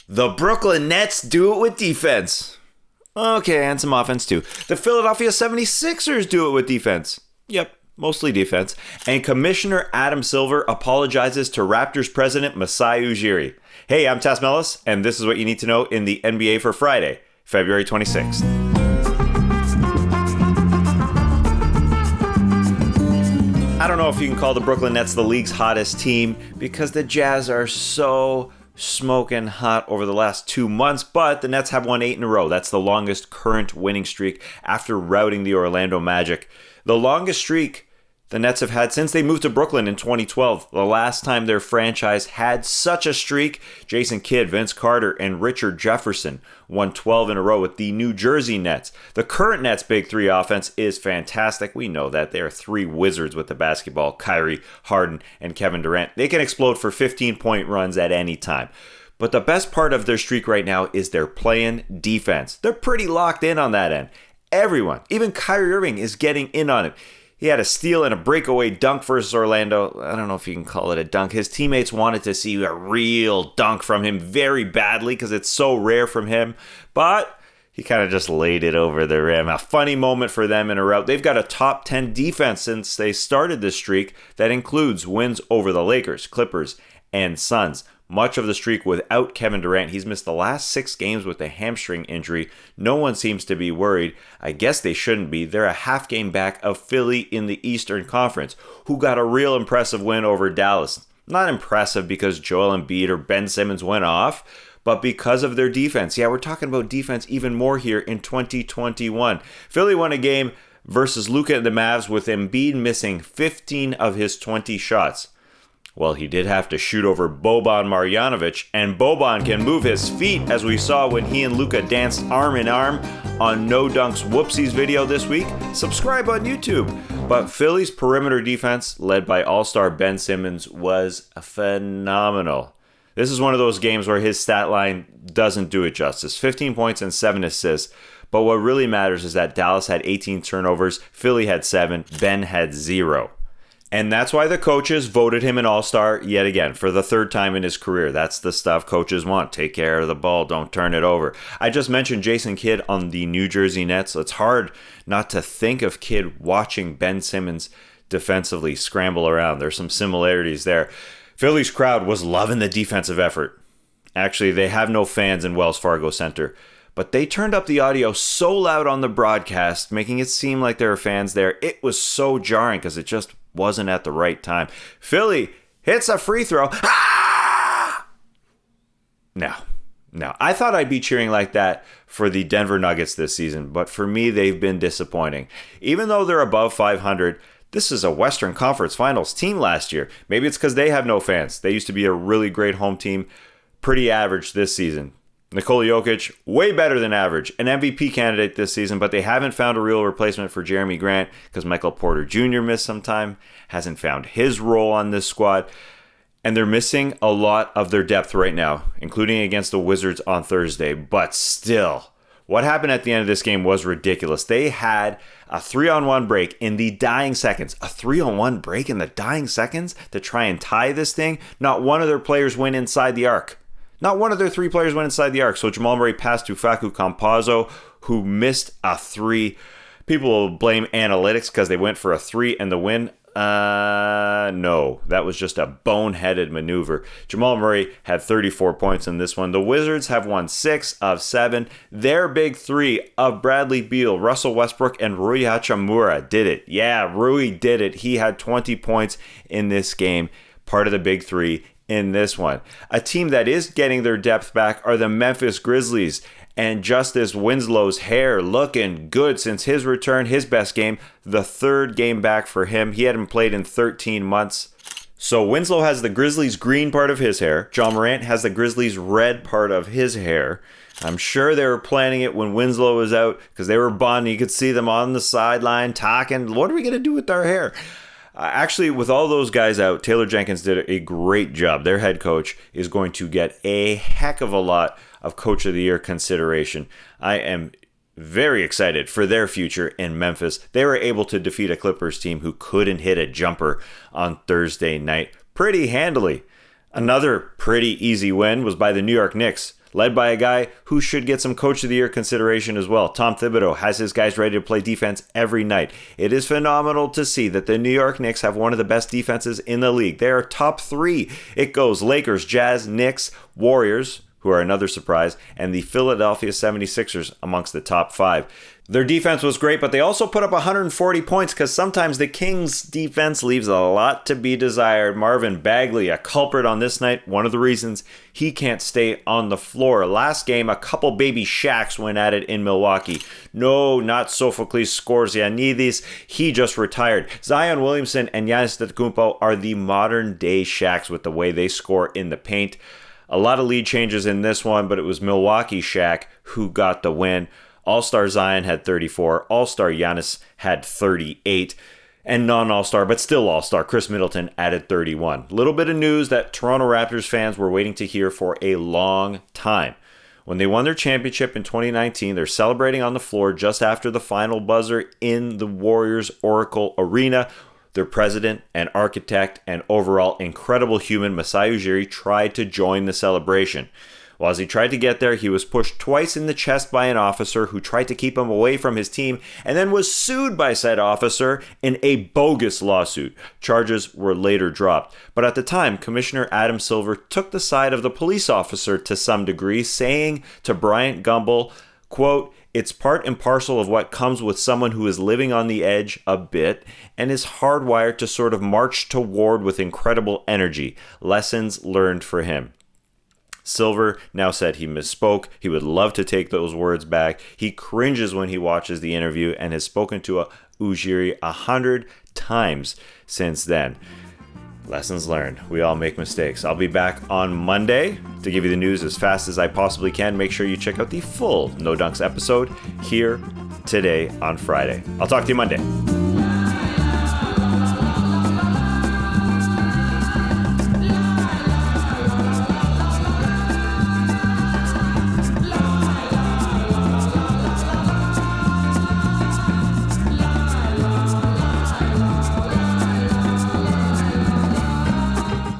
The Brooklyn Nets do it with defense. Okay, and some offense too. The Philadelphia 76ers do it with defense. Yep, mostly defense. And Commissioner Adam Silver apologizes to Raptors president Masai Ujiri. Hey, I'm Tas Melis, and this is what you need to know in the NBA for Friday, February 26th. I don't know if you can call the Brooklyn Nets the league's hottest team because the Jazz are so smoking hot over the last 2 months, but the Nets have won 8 in a row. That's the longest current winning streak after routing the Orlando Magic. The longest streak the Nets have had since they moved to Brooklyn in 2012. The last time their franchise had such a streak, Jason Kidd, Vince Carter, and Richard Jefferson won 12 in a row with the New Jersey Nets. The current Nets' big three offense is fantastic. We know that. They are three wizards with the basketball: Kyrie, Harden, and Kevin Durant. They can explode for 15-point runs at any time. But the best part of their streak right now is their playing defense. They're pretty locked in on that end. Everyone, even Kyrie Irving, is getting in on it. He had a steal and a breakaway dunk versus Orlando. I don't know if you can call it a dunk. His teammates wanted to see a real dunk from him very badly because it's so rare from him. But he kind of just laid it over the rim. A funny moment for them in a rout. They've got a top 10 defense since they started this streak that includes wins over the Lakers, Clippers, and Suns. Much of the streak without Kevin Durant. He's missed the last 6 games with a hamstring injury. No one seems to be worried. I guess they shouldn't be. They're a half game back of Philly in the Eastern Conference, who got a real impressive win over Dallas. Not impressive because Joel Embiid or Ben Simmons went off, but because of their defense. Yeah, we're talking about defense even more here in 2021. Philly won a game versus Luka and the Mavs with Embiid missing 15 of his 20 shots. Well, he did have to shoot over Boban Marjanovic, and Boban can move his feet, as we saw when he and Luka danced arm in arm on No Dunks Whoopsies video this week. Subscribe on YouTube. But Philly's perimeter defense, led by all-star Ben Simmons, was phenomenal. This is one of those games where his stat line doesn't do it justice. 15 points and 7 assists. But what really matters is that Dallas had 18 turnovers, Philly had 7, Ben had 0. And that's why the coaches voted him an all-star yet again for the 3rd time in his career. That's the stuff coaches want. Take care of the ball. Don't turn it over. I just mentioned Jason Kidd on the New Jersey Nets. It's hard not to think of Kidd watching Ben Simmons defensively scramble around. There's some similarities there. Philly's crowd was loving the defensive effort. Actually, they have no fans in Wells Fargo Center, but they turned up the audio so loud on the broadcast, making it seem like there were fans there. It was so jarring because it just wasn't at the right time. Philly hits a free throw. Ah! No. I thought I'd be cheering like that for the Denver Nuggets this season, but for me, they've been disappointing. Even though they're above 500, this is a Western Conference Finals team last year. Maybe it's because they have no fans. They used to be a really great home team. Pretty average this season. Nikola Jokic, way better than average, an MVP candidate this season, but they haven't found a real replacement for Jeremy Grant because Michael Porter Jr. missed some time, hasn't found his role on this squad, and they're missing a lot of their depth right now, including against the Wizards on Thursday. But still, what happened at the end of this game was ridiculous. They had a 3-on-1 break in the dying seconds. A 3-on-1 break in the dying seconds to try and tie this thing? Not one of their players went inside the arc. Not one of their 3 players went inside the arc. So Jamal Murray passed to Facu Campazzo, who missed a 3. People will blame analytics because they went for a 3 and the win. No, that was just a boneheaded maneuver. Jamal Murray had 34 points in this one. The Wizards have won 6 of 7. Their big 3 of Bradley Beal, Russell Westbrook, and Rui Hachimura did it. Yeah, Rui did it. He had 20 points in this game, part of the big 3 in this one. A team that is getting their depth back are the Memphis Grizzlies, and Justise Winslow's hair looking good since his return, his best game, the 3rd game back for him. He hadn't played in 13 months. So Winslow has the Grizzlies green part of his hair. John Morant has the Grizzlies red part of his hair. I'm sure they were planning it when Winslow was out because they were bonding. You could see them on the sideline talking, what are we going to do with our hair? Actually, with all those guys out, Taylor Jenkins did a great job. Their head coach is going to get a heck of a lot of Coach of the Year consideration. I am very excited for their future in Memphis. They were able to defeat a Clippers team who couldn't hit a jumper on Thursday night pretty handily. Another pretty easy win was by the New York Knicks, led by a guy who should get some Coach of the Year consideration as well. Tom Thibodeau has his guys ready to play defense every night. It is phenomenal to see that the New York Knicks have one of the best defenses in the league. They are top 3. It goes Lakers, Jazz, Knicks, Warriors, who are another surprise, and the Philadelphia 76ers amongst the top 5. Their defense was great, but they also put up 140 points because sometimes the Kings' defense leaves a lot to be desired. Marvin Bagley, a culprit on this night, one of the reasons he can't stay on the floor. Last game, a couple baby Shaqs went at it in Milwaukee. No, not Sophocles Skorzianidis. He just retired. Zion Williamson and Giannis Antetokounmpo are the modern-day Shaqs with the way they score in the paint. A lot of lead changes in this one, but it was Milwaukee Shaq who got the win. All-Star Zion had 34. All-Star Giannis had 38. And non-All-Star, but still All-Star, Chris Middleton added 31. Little bit of news that Toronto Raptors fans were waiting to hear for a long time. When they won their championship in 2019, they're celebrating on the floor just after the final buzzer in the Warriors Oracle Arena. Their president and architect and overall incredible human, Masai Ujiri, tried to join the celebration. Well, as he tried to get there, he was pushed twice in the chest by an officer who tried to keep him away from his team and then was sued by said officer in a bogus lawsuit. Charges were later dropped. But at the time, Commissioner Adam Silver took the side of the police officer to some degree, saying to Bryant Gumbel, quote, "It's part and parcel of what comes with someone who is living on the edge a bit and is hardwired to sort of march toward with incredible energy. Lessons learned for him." Silver now said he misspoke. He would love to take those words back. He cringes when he watches the interview and has spoken to Ujiri 100 times since then. Lessons learned. We all make mistakes. I'll be back on Monday to give you the news as fast as I possibly can. Make sure you check out the full No Dunks episode here today on Friday. I'll talk to you Monday.